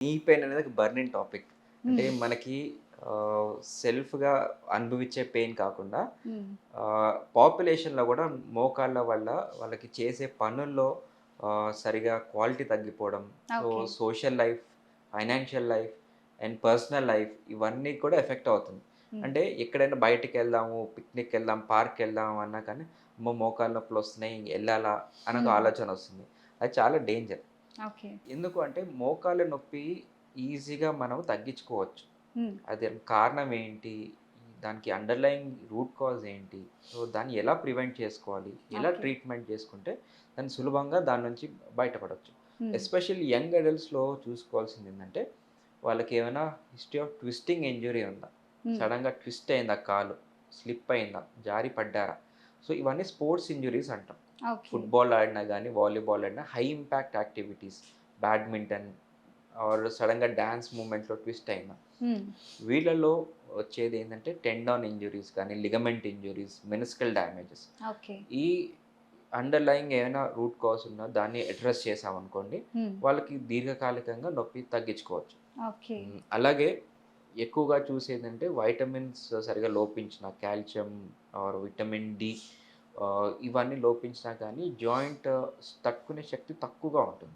Knee pain అనేది ఒక burning topic. అంటే హ్మ్. మనకి సెల్ఫ్‌గా అనుభవించే పెయిన్ కాకుండా హ్మ్. పాపులేషన్‌లో గూడా మోకాళ్ళ వల్ల వాళ్ళకి చేసే పనుల్లో సరిగా క్వాలిటీ తగ్గిపోవడం. So, okay. Social life, financial life and personal life ఇవన్నీ కూడా ఎఫెక్ట్ అవుతుంది. హ్మ్. అంటే ఎక్కడైనా బయటికెళ్దాము, పిక్నిక్‌కెళ్దాం, పార్క్‌కెళ్దాం అన్నా కానీ, అమ్మో! మోకాళ్ళ నొప్పులొస్తున్నాయి ఎళ్ళాలా అని ఒక హ్మ్. ఆలోచనొస్తుంది. అది చాలా డేంజర్. ఓకే. ఎందుకు అంటే మోకాళ్ళ నొప్పి ఈజీగా మనం తగ్గించుకోవచ్చు. హ్మ్. అది కారణం ఏంటి? దానికి అండర్‌లయింగ్ రూట్ కాజ్ ఏంటి? సో, దాన్ని ఎలా ప్రివెంట్ చేసుకోవాలి? ఎలా ఓకే. ట్రీట్మెంట్ చేసుకుంటే దాన్ని సులభంగా దాని నుంచి బయటపడొచ్చు. హ్మ్. ఎస్పెషల్లీ యంగ్ అడల్ట్స్‌లో చూసుకోవాల్సిందేంటంటే వాళ్ళకేమైనా హిస్టరీ ఆఫ్ ట్విస్టింగ్ ఇంజ్యూరీ ఉందా? హ్మ్. సడెన్‌గా ట్విస్ట్ అయిందా కాలు? స్లిప్ అయిందా? జారి పడ్డారా? సో, ఇవన్నీ స్పోర్ట్స్ ఇంజ్యూరీస్ అంటాం. ఓకే. ఫుట్‌బాల్ ఆడినా గానీ, వాలీబాల్ ఆడినా high impact activities badminton or సడెన్‌గా డాన్స్ మూవ్‌మెంట్‌లో ట్విస్ట్ అయిందా? హ్మ్. వీళ్ళలో వచ్చేదేంటంటే టెండాన్ ఇంజ్యూరీస్ కానీ, ligament injuries, meniscal damages. Okay. ఈ అండర్‌లయింగ్ ఏమైనా రూట్ కాజ్ ఉన్నా దాన్ని అడ్రెస్ చేశామనుకోండి, హ్మ్. వాళ్ళకి దీర్ఘకాలికంగా నొప్పి తగ్గించుకోవచ్చు. ఓకే. అలాగే ఎక్కువగా చూసేదంటే వైటమిన్స్ సరిగ్గా లోపించిన కాల్షియం ఆర్ విటమిన్ డి ఇవన్నీ లోపించినా కానీ జాయింట్ తట్టుకునే శక్తి తక్కువగా ఉంటుంది.